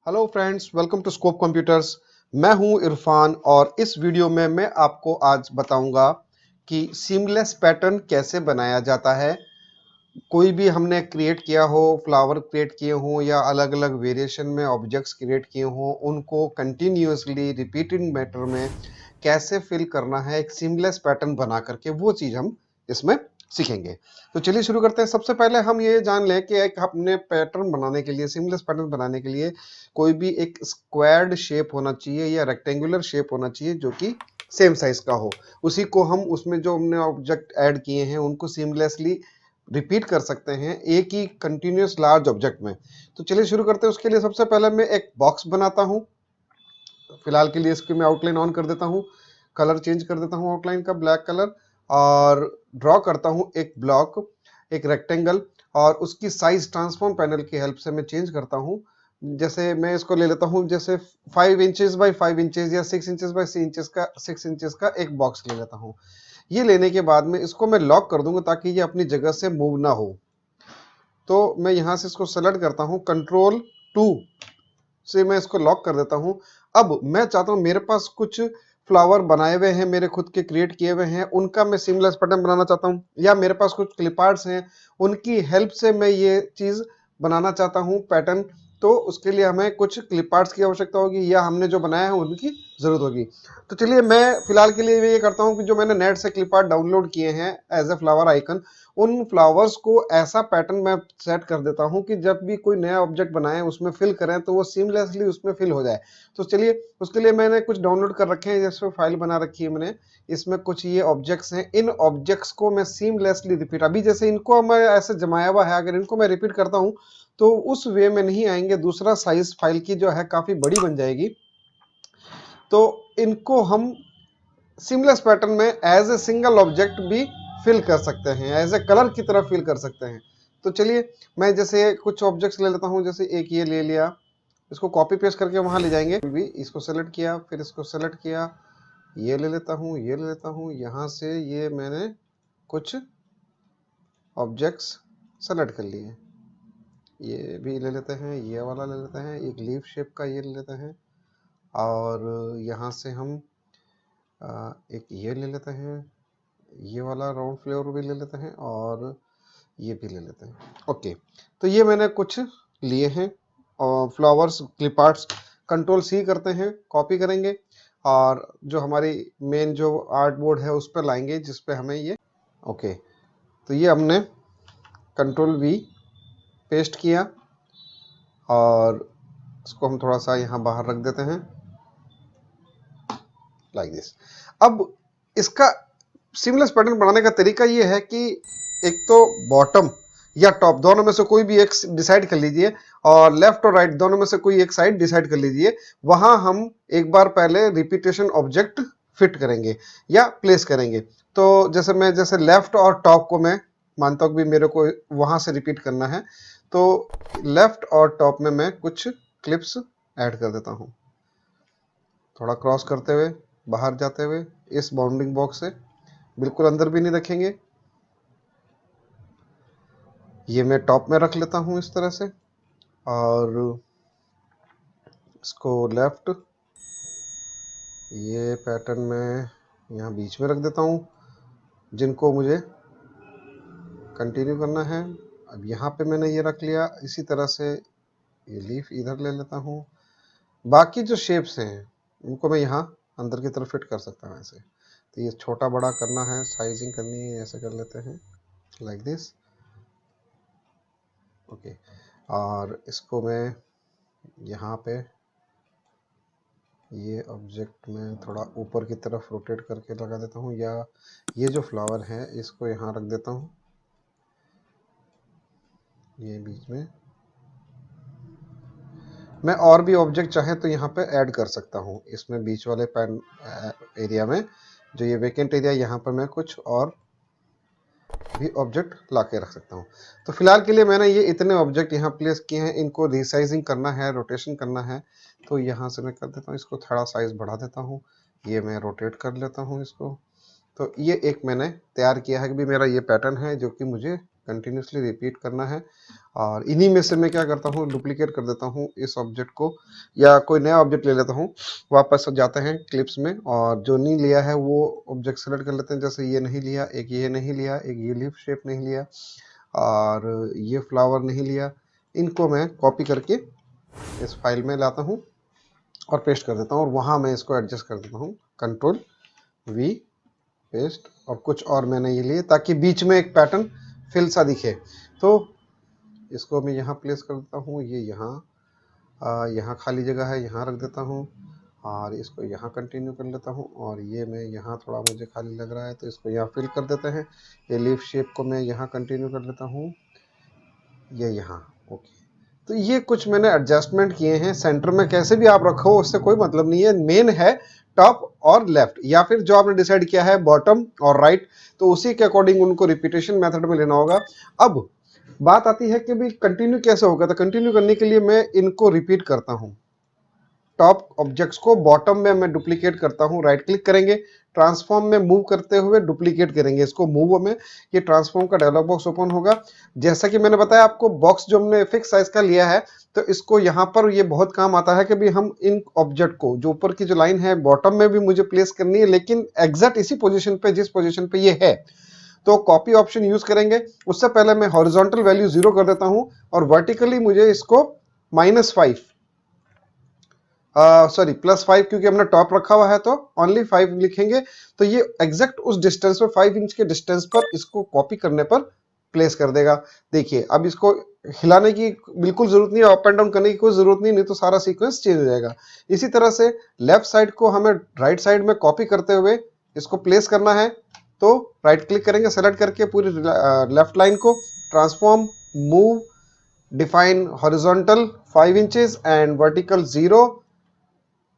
Hello friends, welcome to scope computers. मैं हूं इरफान और इस वीडियो में मैं आपको आज बताऊंगा कि सीमलेस पैटर्न कैसे बनाया जाता है। कोई भी हमने क्रिएट किया हो, फ्लावर क्रिएट किए हों या अलग अलग वेरिएशन में ऑब्जेक्ट्स क्रिएट किए हों, उनको कंटिन्यूअसली रिपीटेड मैटर में कैसे फिल करना है एक सीमलेस पैटर्न बना करके, वो चीज़ हम इसमें सीखेंगे। तो चलिए शुरू करते हैं। सबसे पहले हम ये जान लें कि एक अपने पैटर्न बनाने के लिए, सीमलेस पैटर्न बनाने के लिए कोई भी एक स्क्वायर्ड शेप होना चाहिए या रेक्टेंगुलर शेप होना चाहिए जो कि सेम साइज का हो। उसी को हम उसमें जो हमने ऑब्जेक्ट ऐड किए हैं उनको सीमलेसली रिपीट कर सकते हैं एक ही कंटिन्यूअस लार्ज ऑब्जेक्ट में। तो चलिए शुरू करते हैं। उसके लिए सबसे पहले मैं एक बॉक्स बनाता हूं। फिलहाल के लिए इसकी मैं आउटलाइन ऑन कर देता हूं, कलर चेंज कर देता हूं आउटलाइन का ब्लैक कलर, और ड्रॉ करता हूं एक ब्लॉक, एक रेक्टेंगल, और उसकी साइज ट्रांसफॉर्म पैनल की हेल्प से मैं चेंज करता हूं। जैसे मैं इसको ले लेता हूं, जैसे 5 इंचेस बाय 5 इंचेस या 6 इंचेस बाय 6 इंचेस का एक बॉक्स ले लेता हूं। ये लेने के बाद में इसको मैं लॉक कर दूंगा ताकि ये अपनी जगह से मूव ना हो। तो मैं यहां से इसको सेलेक्ट करता हूं, कंट्रोल 2 से मैं इसको लॉक कर देता हूं। अब मैं चाहता हूं, मेरे पास कुछ फ्लावर बनाए हुए हैं, मेरे खुद के क्रिएट किए हुए हैं, उनका मैं सीमलेस पैटर्न बनाना चाहता हूं, या मेरे पास कुछ क्लिप आर्ट्स हैं, उनकी हेल्प से मैं ये चीज बनाना चाहता हूं पैटर्न। तो उसके लिए हमें कुछ क्लिप आर्ट्स की आवश्यकता होगी या हमने जो बनाया है उनकी जरूरत होगी। तो चलिए मैं फिलहाल के लिए ये करता हूं कि जो मैंने नेट से क्लिप आर्ट डाउनलोड किए हैं एज ए फ्लावर आइकन, उन फ्लावर्स को ऐसा पैटर्न मैं सेट कर देता हूं कि जब भी कोई नया ऑब्जेक्ट बनाए उसमें फिल करें तो वो सीमलेसली उसमें फिल हो जाए। तो चलिए उसके लिए मैंने कुछ डाउनलोड कर रखे हैं, जैसे फाइल बना रखी है मैंने। इसमें कुछ ये ऑब्जेक्ट्स हैं, इन ऑब्जेक्ट्स को मैं सीमलेसली रिपीट, अभी जैसे इनको मैं ऐसे जमाया हुआ है, अगर इनको मैं रिपीट करता हूं तो उस वे में नहीं आएंगे, दूसरा साइज फाइल की जो है काफी बड़ी बन जाएगी। तो इनको हम सीमलेस पैटर्न में एज ए सिंगल ऑब्जेक्ट भी फिल कर सकते हैं, एज ए कलर की तरह फिल कर सकते हैं। तो चलिए मैं जैसे कुछ ऑब्जेक्ट्स ले लेता हूं, जैसे एक ये ले लिया, इसको कॉपी पेस्ट करके वहां ले जाएंगे। भी इसको सेलेक्ट किया, फिर इसको सेलेक्ट किया, ये ले लेता हूं, ये ले लेता हूं, यहां से ये मैंने कुछ ऑब्जेक्ट्स सेलेक्ट कर लिए। ये भी ले लेते हैं, ये वाला ले लेते हैं, एक लीफ शेप का ये ले लेते हैं, और यहाँ से हम एक ये ले लेते हैं, ये वाला राउंड फ्लेवर भी ले लेते हैं, और ये भी ले लेते हैं। ओके, तो ये मैंने कुछ लिए हैं और flowers clip arts. Control C करते हैं, कॉपी करेंगे, और जो हमारी मेन जो आर्ट बोर्ड है उस पर लाएंगे जिस पे हमें ये। ओके, तो ये हमने कंट्रोल वी पेस्ट किया, और इसको हम थोड़ा सा यहाँ बाहर रख देते हैं लाइक दिस। अब इसका सीमलेस पैटर्न बनाने का तरीका ये है कि एक तो बॉटम या टॉप दोनों में से कोई भी एक डिसाइड कर लीजिए, और लेफ्ट और राइट दोनों में से कोई एक साइड डिसाइड कर लीजिए। वहां हम एक बार पहले रिपीटेशन ऑब्जेक्ट फिट करेंगे या प्लेस करेंगे। तो जैसे लेफ्ट और टॉप को मैं मानता हूं कि मेरे को वहां से रिपीट करना है, तो लेफ्ट और टॉप में मैं कुछ क्लिप्स ऐड कर देता हूं, थोड़ा क्रॉस करते हुए, बाहर जाते हुए, इस बाउंडिंग बॉक्स से बिल्कुल अंदर भी नहीं रखेंगे। ये मैं टॉप में रख लेता हूं इस तरह से, और इसको लेफ्ट, ये पैटर्न में यहाँ बीच में रख देता हूं जिनको मुझे कंटिन्यू करना है। अब यहाँ पे मैंने ये रख लिया, इसी तरह से ये लीफ इधर ले लेता हूँ। बाकी जो शेप्स हैं उनको मैं यहाँ अंदर की तरफ फिट कर सकता हूँ ऐसे। तो ये छोटा बड़ा करना है, साइजिंग करनी है, ऐसे कर लेते हैं लाइक दिस। ओके, और इसको मैं यहाँ पे ये ऑब्जेक्ट में थोड़ा ऊपर की तरफ रोटेट करके लगा देता हूँ, या ये जो फ्लावर है इसको यहाँ रख देता हूँ, ये बीच में। मैं और भी ऑब्जेक्ट चाहे तो यहाँ पे ऐड कर सकता हूँ इसमें बीच वाले पैन एरिया में, जो ये वेकेंट एरिया, यहाँ पर मैं कुछ और भी ऑब्जेक्ट ला के रख सकता हूँ। तो फिलहाल के लिए मैंने ये इतने ऑब्जेक्ट यहाँ प्लेस किए हैं, इनको रिसाइजिंग करना है, रोटेशन करना है। तो यहाँ से मैं कर देता हूँ, इसको थोड़ा साइज बढ़ा देता हूँ, ये मैं रोटेट कर लेता हूँ इसको। तो ये एक मैंने तैयार किया है कि भी मेरा ये पैटर्न है जो कि मुझे कंटिन्यूसली रिपीट करना है। और इन्हीं में से मैं क्या करता हूँ, डुप्लीकेट कर देता हूँ इस ऑब्जेक्ट को, या कोई नया ऑब्जेक्ट ले लेता हूँ। वापस जाते हैं क्लिप्स में, और जो नहीं लिया है वो ऑब्जेक्ट सेलेक्ट कर लेते हैं। जैसे ये नहीं लिया, एक ये नहीं लिया, एक ये लीफ शेप नहीं लिया, और ये फ्लावर नहीं लिया। इनको मैं कॉपी करके इस फाइल में लाता हूँ और पेस्ट कर देता हूँ, और वहाँ मैं इसको एडजस्ट कर देता हूँ, कंट्रोल वी पेस्ट। और कुछ और मैंने ये लिए ताकि बीच में एक पैटर्न फिल सा दिखे। तो इसको मैं यहाँ प्लेस कर देता हूँ, ये यहाँ खाली जगह है, यहाँ रख देता हूँ, और इसको यहाँ कंटिन्यू कर लेता हूँ। और ये मैं यहाँ थोड़ा मुझे खाली लग रहा है तो इसको यहाँ फिल कर देते हैं। ये लीफ शेप को मैं यहाँ कंटिन्यू कर लेता हूँ, ये यहाँ, ओके। तो ये कुछ मैंने एडजस्टमेंट किए हैं। सेंटर में कैसे भी आप रखो उससे कोई मतलब नहीं है, मेन है टॉप और लेफ्ट, या फिर जो आपने डिसाइड किया है बॉटम और राइट, तो उसी के अकॉर्डिंग उनको रिपीटेशन मेथड में लेना होगा। अब बात आती है कि भाई कंटिन्यू कैसे होगा। तो कंटिन्यू करने के लिए मैं इनको रिपीट करता हूँ। टॉप ऑब्जेक्ट्स को बॉटम में मैं डुप्लीकेट करता हूँ, राइट क्लिक करेंगे, ट्रांसफॉर्म में मूव करते हुए डुप्लीकेट करेंगे इसको मूव में। ये ट्रांसफॉर्म का डायलॉग बॉक्स ओपन होगा। जैसा कि मैंने बताया आपको, बॉक्स जो हमने फिक्स साइज का लिया है, तो इसको यहाँ पर ये बहुत काम आता है कि भी हम इन ऑब्जेक्ट को, जो ऊपर की जो लाइन है बॉटम में भी मुझे प्लेस करनी है, लेकिन एग्जैक्ट इसी पोजीशन पे जिस पोजीशन पे ये है। तो कॉपी ऑप्शन यूज करेंगे। उससे पहले मैं हॉरिजॉन्टल वैल्यू 0 कर देता हूँ, और वर्टिकली मुझे इसको -5 +5, क्योंकि हमने टॉप रखा हुआ है तो ओनली 5 लिखेंगे। तो ये एग्जैक्ट उस डिस्टेंस पर, 5 इंच के डिस्टेंस पर इसको कॉपी करने पर प्लेस कर देगा। देखिए, अब इसको हिलाने की बिल्कुल जरूरत नहीं है, अप एंड डाउन करने की कोई जरूरत नहीं तो सारा सीक्वेंस चेंज हो जाएगा। इसी तरह से लेफ्ट साइड को हमें राइट साइड में कॉपी करते हुए इसको प्लेस करना है। तो राइट क्लिक करेंगे, सेलेक्ट करके पूरी लेफ्ट लाइन को, transform, move, define horizontal 5 inches and vertical 0,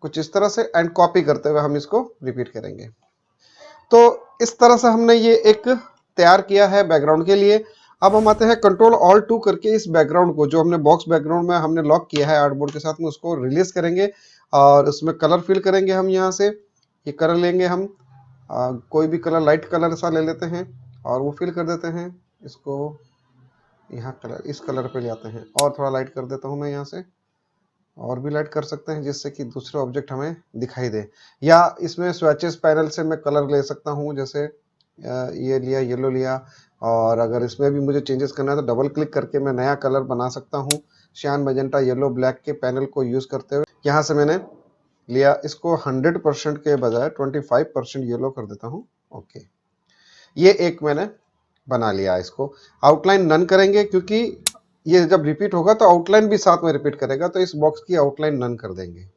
कुछ इस तरह से, एंड कॉपी करते हुए हम इसको रिपीट करेंगे। तो इस तरह से हमने ये एक तैयार किया है बैकग्राउंड के लिए। अब हम आते हैं Ctrl+Alt+2 करके इस बैकग्राउंड को, जो हमने बॉक्स बैकग्राउंड में हमने लॉक किया है आर्टबोर्ड के साथ में, उसको रिलीज करेंगे और उसमें कलर फिल करेंगे। हम यहाँ से ये कलर लेंगे, हम कोई भी कलर, लाइट कलर सा ले लेते हैं और वो फिल कर देते हैं। इसको यहाँ कलर, इस कलर पे ले आते हैं, और थोड़ा लाइट कर देता हूँ मैं यहाँ से, और भी लाइट कर सकते हैं जिससे कि दूसरे ऑब्जेक्ट हमें दिखाई दे। या इसमें स्विचेस पैनल से मैं कलर ले सकता हूँ, जैसे ये लिया, येलो लिया, और अगर इसमें भी मुझे चेंजेस करना है तो डबल क्लिक करके मैं नया कलर बना सकता हूँ। श्यान, मैजेंटा, येलो, ब्लैक के पैनल को यूज करते हुए यहाँ से मैंने लिया, इसको 100% के बजाय 25% येलो कर देता हूँ, ओके। ये एक मैंने बना लिया। इसको आउटलाइन नन करेंगे, क्योंकि ये जब रिपीट होगा तो आउटलाइन भी साथ में रिपीट करेगा, तो इस बॉक्स की आउटलाइन नन कर देंगे,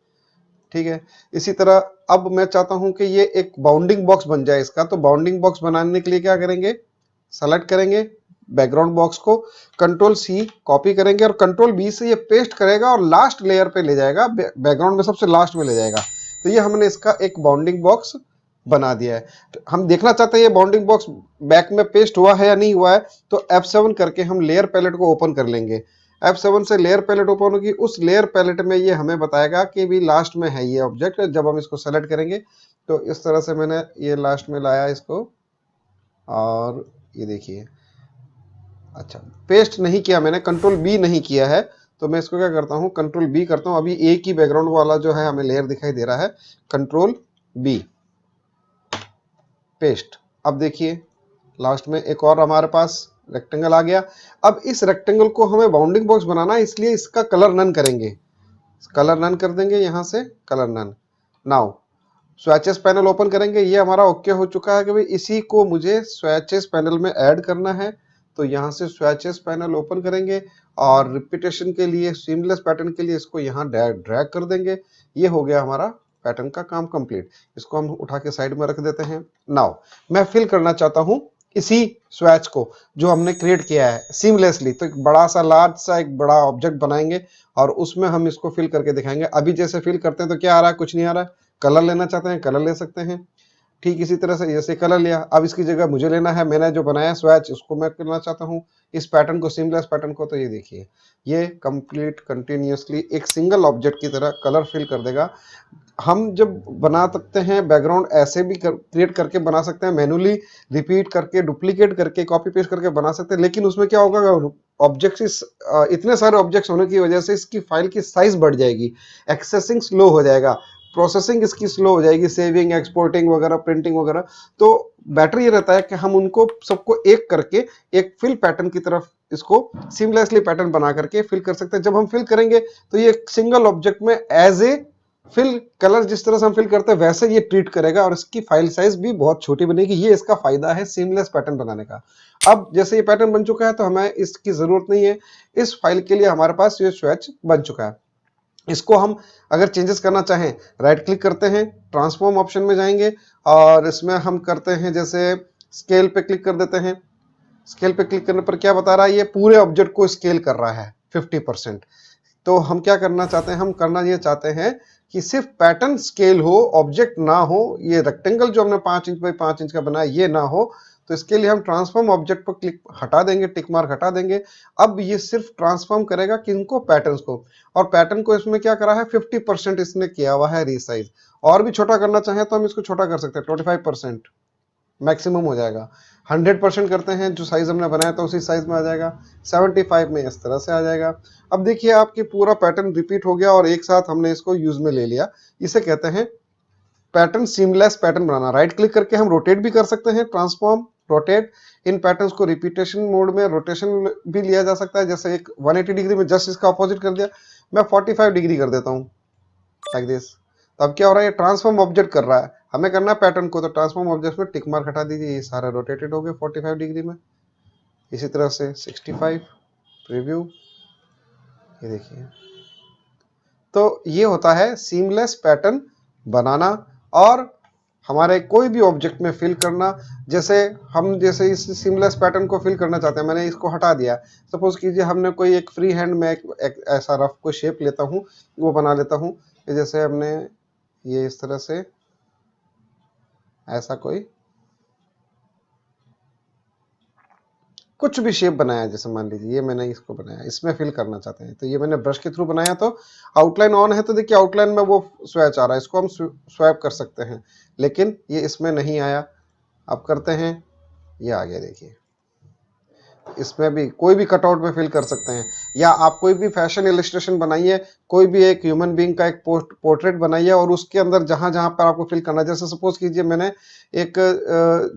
ठीक है। इसी तरह अब मैं चाहता हूं कि ये एक बाउंडिंग बॉक्स बन जाए इसका। तो बाउंडिंग बॉक्स बनाने के लिए क्या करेंगे, सेलेक्ट करेंगे बैकग्राउंड बॉक्स को, Ctrl+C कॉपी करेंगे और Ctrl+V से ये पेस्ट करेगा और लास्ट लेयर पे ले जाएगा, बैकग्राउंड में सबसे लास्ट में ले जाएगा। तो ये हमने इसका एक बाउंडिंग बॉक्स बना दिया है। तो हम देखना चाहते हैं ये बाउंडिंग बॉक्स बैक में पेस्ट हुआ है या नहीं हुआ है, तो F7 करके हम लेयर पैलेट को ओपन कर लेंगे। F7 से लेयर पैलेट ओपन होगी, उस लेयर पैलेट में ये हमें बताएगा कि भी लास्ट में है ये ऑब्जेक्ट। जब हम इसको सेलेक्ट करेंगे तो इस तरह से मैंने ये लास्ट में लाया इसको, और ये देखिए, अच्छा पेस्ट नहीं किया मैंने, Ctrl+B नहीं किया है, तो मैं इसको क्या करता हूँ, Ctrl+B करता हूँ। अभी एक ही बैकग्राउंड वाला जो है हमें लेयर दिखाई दे रहा है, Ctrl+B पेस्ट। अब देखिए लास्ट में एक और हमारे पास रेक्टेंगल आ गया। अब इस रेक्टेंगल को हमें बाउंडिंग बॉक्स बनाना है, इसलिए इसका कलर नन करेंगे, कलर नन कर देंगे, यहाँ से colour none. Now switches panel open करेंगे। ये हमारा ओके हो चुका है कि भाई इसी को मुझे स्विचेस पैनल में ऐड करना है। तो यहाँ से स्विचेस पैनल ओपन करेंगे और रिपीटेशन के लिए, सीमलेस पैटर्न के लिए इसको यहाँ ड्रैग कर देंगे। ये हो गया हमारा पैटर्न का काम कंप्लीट। इसको हम उठा के साइड में रख देते हैं। नाउ मैं फिल करना चाहता हूँ इसी स्विच को जो हमने क्रिएट किया है सीमलेसली। तो एक बड़ा सा, लार्ज सा एक बड़ा ऑब्जेक्ट बनाएंगे और उसमें हम इसको फिल करके दिखाएंगे। अभी जैसे फिल करते हैं तो क्या आ रहा है, कुछ नहीं आ रहा है। कलर लेना चाहते हैं, कलर ले सकते हैं। ठीक इसी तरह से जैसे कलर लिया, अब इसकी जगह मुझे लेना है, मैंने जो बनाया स्वैच उसको मैं करना चाहता हूँ इस पैटर्न को, सीमलेस पैटर्न को। तो ये देखिए ये कंप्लीट कंटिन्यूअसली एक सिंगल ऑब्जेक्ट की तरह कलर फिल कर देगा। हम जब बना सकते हैं बैकग्राउंड ऐसे भी क्रिएट करके बना सकते हैं, मैनुअली रिपीट करके डुप्लीकेट करके कॉपी पेस्ट करके बना सकते हैं, लेकिन उसमें क्या होगा, ऑब्जेक्ट्स इतने सारे ऑब्जेक्ट्स होने की वजह से इसकी फाइल की साइज बढ़ जाएगी, एक्सेसिंग स्लो हो जाएगा, प्रोसेसिंग इसकी स्लो हो जाएगी, सेविंग एक्सपोर्टिंग वगैरह प्रिंटिंग वगैरह। तो बेटर ये रहता है कि हम उनको सबको एक करके एक फिल पैटर्न की तरफ इसको सीमलेसली पैटर्न बना करके फिल कर सकते हैं। जब हम फिल करेंगे तो ये सिंगल ऑब्जेक्ट में एज ए फिल कलर जिस तरह से हम फिल करते हैं वैसे ये ट्रीट करेगा और इसकी फाइल साइज भी बहुत छोटी बनेगी। ये इसका फायदा है सीमलेस पैटर्न बनाने का। अब जैसे ये पैटर्न बन चुका है तो हमें इसकी जरूरत नहीं है, इस फाइल के लिए हमारे पास ये स्वैच बन चुका है। इसको हम अगर चेंजेस करना चाहें राइट क्लिक करते हैं, ट्रांसफॉर्म ऑप्शन में जाएंगे और इसमें हम करते हैं जैसे स्केल पे क्लिक कर देते हैं। स्केल पे क्लिक करने पर क्या बता रहा है, ये पूरे ऑब्जेक्ट को स्केल कर रहा है 50%। तो हम क्या करना चाहते हैं, हम करना ये चाहते हैं कि सिर्फ पैटर्न स्केल हो, ऑब्जेक्ट ना हो। ये रेक्टेंगल जो हमने 5 इंच बाई 5 इंच का बनाया ये ना हो, तो इसके लिए हम ट्रांसफॉर्म ऑब्जेक्ट पर क्लिक हटा देंगे, टिक मार्क हटा देंगे। अब ये सिर्फ ट्रांसफॉर्म करेगा किनको, पैटर्न्स को। और पैटर्न को इसमें क्या करा है 50% इसने किया हुआ है रीसाइज। और भी छोटा करना चाहे तो हम इसको छोटा कर सकते हैं, 25% मैक्सिमम हो जाएगा। 100% करते हैं, जो साइज हमने बनाया था उसी साइज में आ जाएगा। 75 में इस तरह से आ जाएगा। अब देखिए आपकी पूरा पैटर्न रिपीट हो गया और एक साथ हमने इसको यूज में ले लिया। इसे कहते हैं पैटर्न सीमलेस पैटर्न बनाना। राइट क्लिक करके हम रोटेट भी कर सकते हैं, ट्रांसफॉर्म रोटेट। इन पैटर्न्स को रिपीटेशन मोड में रोटेशन भी लिया जा सकता है, जैसे एक 180 डिग्री में जस्ट इसका अपोजिट कर दिया, मैं 45 डिग्री कर देता हूँ लाइक दिस। तो अब क्या हो रहा है, ये ट्रांसफॉर्म ऑब्जेक्ट कर रहा है, हमें करना है पैटर्न को। तो ट्रांसफॉर्म ऑब्जेक्ट में टिक मार्क हटा दीजिए, ये सारा रोटेटेड हो गया 45 डिग्री में। इसी तरह से 65 प्रीव्यू, ये देखिए। तो ये होता है सीमलेस पैटर्न बनाना और हमारे कोई भी ऑब्जेक्ट में फिल करना। जैसे हम जैसे इस सीमलेस पैटर्न को फिल करना चाहते हैं, मैंने इसको हटा दिया। सपोज कीजिए हमने कोई एक फ्री हैंड में एक ऐसा रफ कोई शेप लेता हूँ, वो बना लेता हूँ। जैसे हमने ये इस तरह से ऐसा कोई कुछ भी शेप बनाया, जैसे मान लीजिए ये मैंने इसको बनाया, इसमें फिल करना चाहते हैं तो ये मैंने ब्रश के थ्रू बनाया। तो आउटलाइन ऑन है तो देखिए आउटलाइन में वो स्वैच आ रहा है, इसको हम स्वैप कर सकते हैं, लेकिन ये इसमें नहीं आया। अब करते हैं, ये आ गया देखिए। इसमें भी कोई भी कटआउट में फिल कर सकते हैं, या आप कोई भी फैशन इलस्ट्रेशन बनाइए, कोई भी एक ह्यूमन बीइंग का एक पोर्ट्रेट बनाइए और उसके अंदर जहां जहां पर आपको फिल करना है। जैसे सपोज कीजिए मैंने एक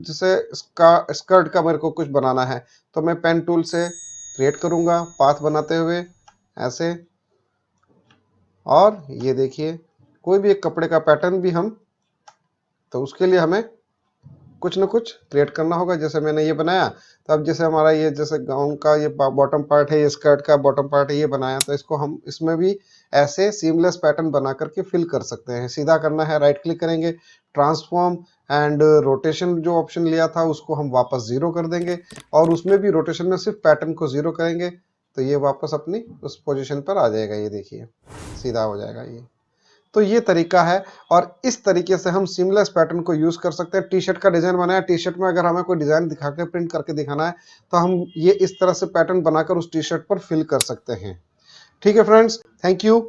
जैसे स्कर्ट का मेरे को कुछ बनाना है, तो मैं पेन टूल से क्रिएट करूंगा पाथ बनाते हुए ऐसे। और ये देखिए कोई भी एक कपड़े का पैटर्न भी हम, तो उसके लिए हमें कुछ ना कुछ क्रिएट करना होगा। जैसे मैंने ये बनाया, तो अब जैसे हमारा ये जैसे गाउन का ये बॉटम पार्ट है, ये स्कर्ट का बॉटम पार्ट है, ये बनाया, तो इसको हम इसमें भी ऐसे सीमलेस पैटर्न बना करके फिल कर सकते हैं। सीधा करना है, राइट क्लिक करेंगे, ट्रांसफॉर्म एंड रोटेशन जो ऑप्शन लिया था उसको हम वापस 0 कर देंगे और उसमें भी रोटेशन में सिर्फ पैटर्न को 0 करेंगे, तो ये वापस अपनी उस पोजिशन पर आ जाएगा। ये देखिए सीधा हो जाएगा ये। तो ये तरीका है और इस तरीके से हम सीमलेस पैटर्न को यूज कर सकते हैं। टी शर्ट का डिजाइन बनाया, टी शर्ट में अगर हमें कोई डिजाइन दिखा के प्रिंट करके दिखाना है तो हम ये इस तरह से पैटर्न बनाकर उस टी शर्ट पर फिल कर सकते हैं। ठीक है फ्रेंड्स, थैंक यू।